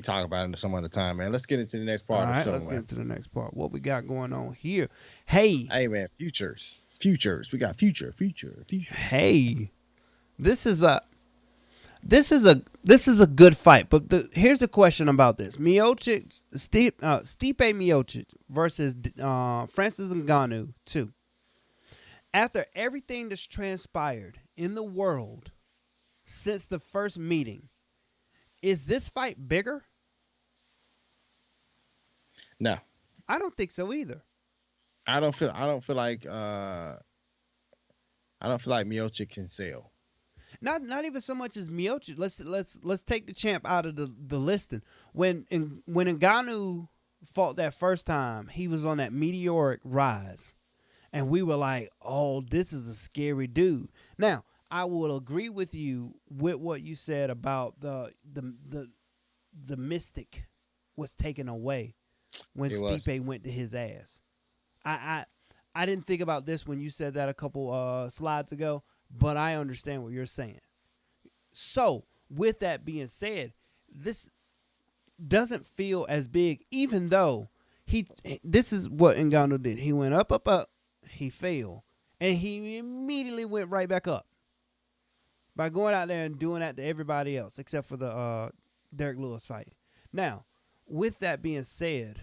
talk about it some other time, man. Let's get into the next All part of the right, show, let's get man. into the next part. What we got going on here? Hey, Hey, man, futures. We got future. hey, this is a this is a good fight. But here's the question about this: Stipe Miocic versus Francis Ngannou 2. After everything that's transpired in the world since the first meeting, is this fight bigger? No, I don't think so either. I don't feel like Miocic can sell. Not even so much as Miocic. Let's take the champ out of the listing. When Ngannou fought that first time, he was on that meteoric rise, and we were like, "Oh, this is a scary dude." Now, I will agree with you with what you said about the mystic was taken away when It was. Stipe went to his ass. I I, I didn't think about this when you said that a couple slides ago, but I understand what you're saying. So, with that being said, this doesn't feel as big, even though he. This is what Ngannou did. He went up, up, up. He failed, and he immediately went right back up by going out there and doing that to everybody else, except for the Derek Lewis fight. Now, with that being said,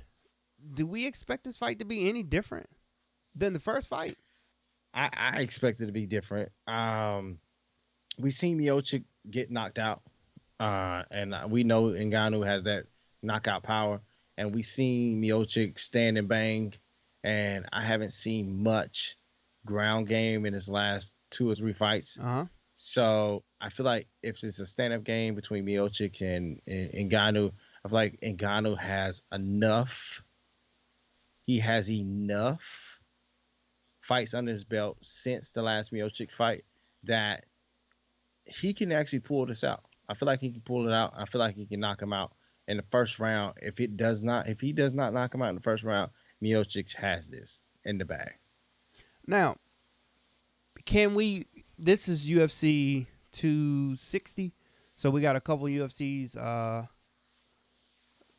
do we expect this fight to be any different than the first fight? I expect it to be different. We seen Miocic get knocked out, and we know Ngannou has that knockout power, and we seen Miocic stand and bang, and I haven't seen much ground game in his last two or three fights. Uh huh. So I feel like if it's a stand up game between Miocic and Ngannou, I feel like Ngannou has enough. He has enough fights under his belt since the last Miocic fight that he can actually pull this out. I feel like he can pull it out. I feel like he can knock him out in the first round. If he does not knock him out in the first round, Miocic has this in the bag. Now, can we? This is UFC 260, so we got a couple UFC's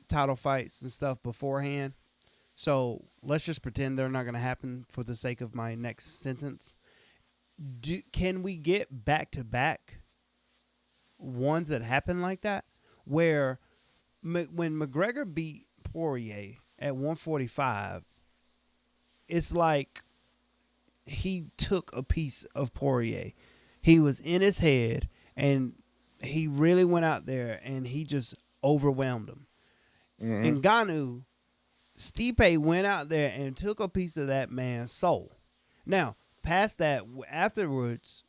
title fights and stuff beforehand. So let's just pretend they're not going to happen for the sake of my next sentence. Can we get back to back ones that happen like that, where when McGregor beat Poirier at 145, it's like he took a piece of Poirier. He was in his head, and he really went out there and he just overwhelmed him. Mm-hmm. Ngannou, Stipe went out there and took a piece of that man's soul. Now, past that, afterwards,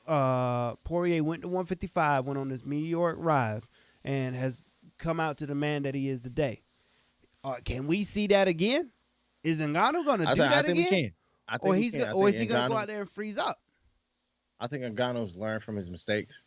Poirier went to 155, went on this meteoric rise, and has come out to the man that he is today. Can we see that again? Is Ngannou going to do I that think we again, can. I think we can. I or think is he going to go Ngannou. out there and freeze up? I think Ngannou's learned from his mistakes,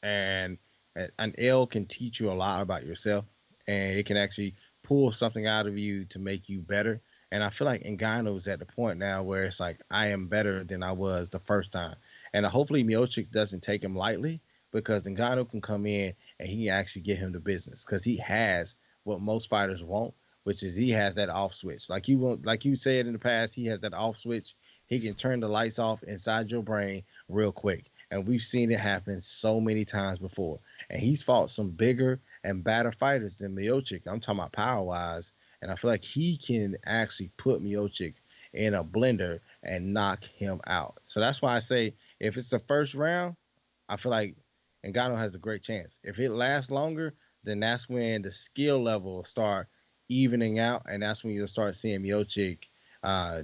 and an L can teach you a lot about yourself, and it can actually pull something out of you to make you better. And I feel like Ngannou's at the point now where it's like I am better than I was the first time, and hopefully Miocic doesn't take him lightly because Ngannou can come in and he actually get him the business because he has what most fighters want, which is he has that off switch. Like you want, like you said in the past, he has that off switch. He can turn the lights off inside your brain real quick. And we've seen it happen so many times before. And he's fought some bigger and badder fighters than Miocic. I'm talking about power wise. And I feel like he can actually put Miocic in a blender and knock him out. So that's why I say if it's the first round, I feel like Ngannou has a great chance. If it lasts longer, then that's when the skill level will start evening out, and that's when you'll start seeing Miocic uh,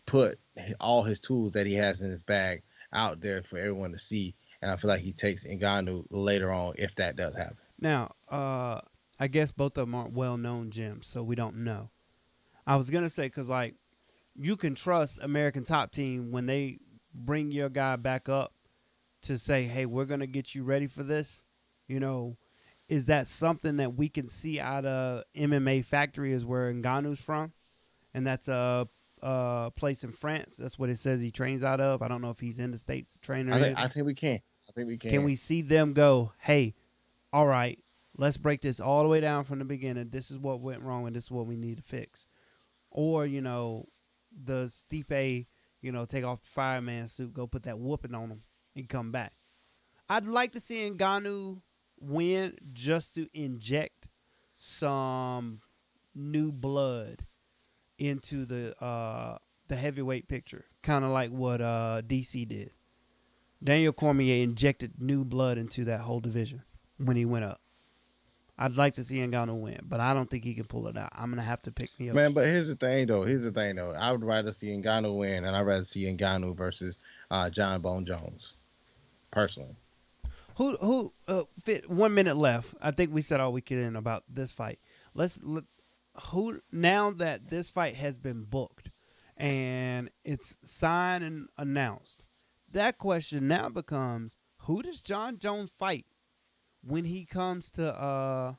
put all his tools that he has in his bag out there for everyone to see. And I feel like he takes Ngannou later on if that does happen. Now, I guess both of them aren't well-known gyms, so we don't know. I was gonna say because like you can trust American Top Team when they bring your guy back up to say, "Hey, we're gonna get you ready for this." You know, is that something that we can see out of MMA Factory? Is where Ngannou's from, and that's a place in France. That's what it says he trains out of. I don't know if he's in the states to train or I anything. think we can. I think we Can can. we see them go? Hey, all right. Let's break this all the way down from the beginning. This is what went wrong, and this is what we need to fix. Or the Stipe, take off the fireman suit, go put that whooping on him, and come back. I'd like to see Ngannou win just to inject some new blood into the heavyweight picture, kind of like what DC did. Daniel Cormier injected new blood into that whole division when he went up. I'd like to see Ngannou win, but I don't think he can pull it out. I'm gonna have to pick Man, Miocic. but here's the thing though. I would rather see Ngannou win, and I'd rather see Ngannou versus John Bone Jones, personally. Who fit 1 minute left. I think we said all we can about this fight. Who now that this fight has been booked and it's signed and announced, that question now becomes who does John Jones fight when he comes to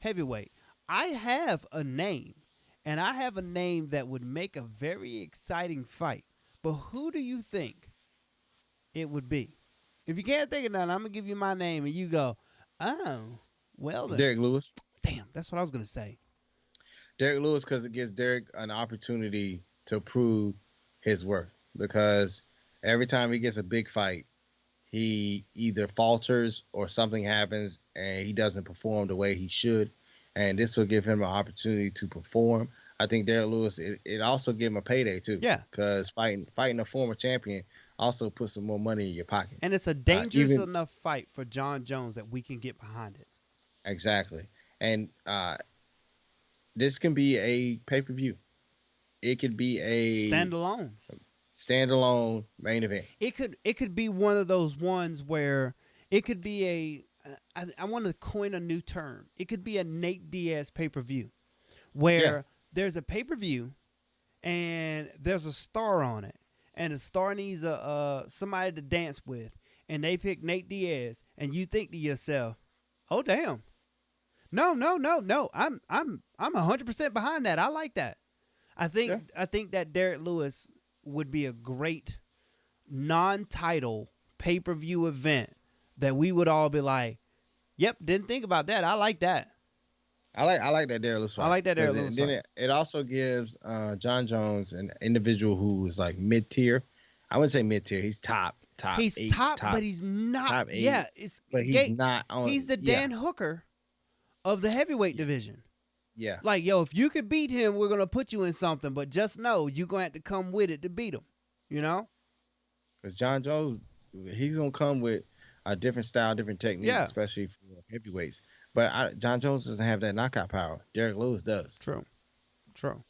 heavyweight? I have a name, and I have a name that would make a very exciting fight. But who do you think it would be? If you can't think of none, I'm gonna give you my name, and you go, "Oh, well then." Derek Lewis. Damn, that's what I was gonna say. Derek Lewis, because it gives Derek an opportunity to prove his worth. Because every time he gets a big fight, he either falters or something happens and he doesn't perform the way he should. And this will give him an opportunity to perform. I think Derek Lewis, it also give him a payday too. Yeah, Because fighting a former champion also puts some more money in your pocket. and it's a dangerous Even enough fight for John Jones that we can get behind it. exactly. And this can be a pay-per-view. It could be a Standalone. standalone main event. It could be one of those ones where it could be a. I want to coin a new term. It could be a Nate Diaz pay per view, Yeah. where there's a pay per view and there's a star on it, and the star needs a somebody to dance with, and they pick Nate Diaz, and you think to yourself, "Oh damn, no, no, no, no, I'm 100% behind that. I like that." I Yeah. think I think that Derek Lewis would be a great non-title pay-per-view event that we would all be like, "Yep, didn't think about that. I like that. I like that Derek Lewis I fight like that Derek because Lewis then fight." it also gives John Jones an individual who is like mid tier. I wouldn't say mid tier. He's top He's eight, top, but he's not. top eight, Yeah, it's but he's Gate. not He's on. the Yeah, Dan Hooker of the heavyweight yeah, division. yeah. Like, yo, if you could beat him, we're gonna put you in something, but just know you're gonna have to come with it to beat him. You know? Because John Jones, he's gonna come with a different style, different technique, Yeah. especially for heavyweights. But John Jones doesn't have that knockout power. Derek Lewis does. True. True.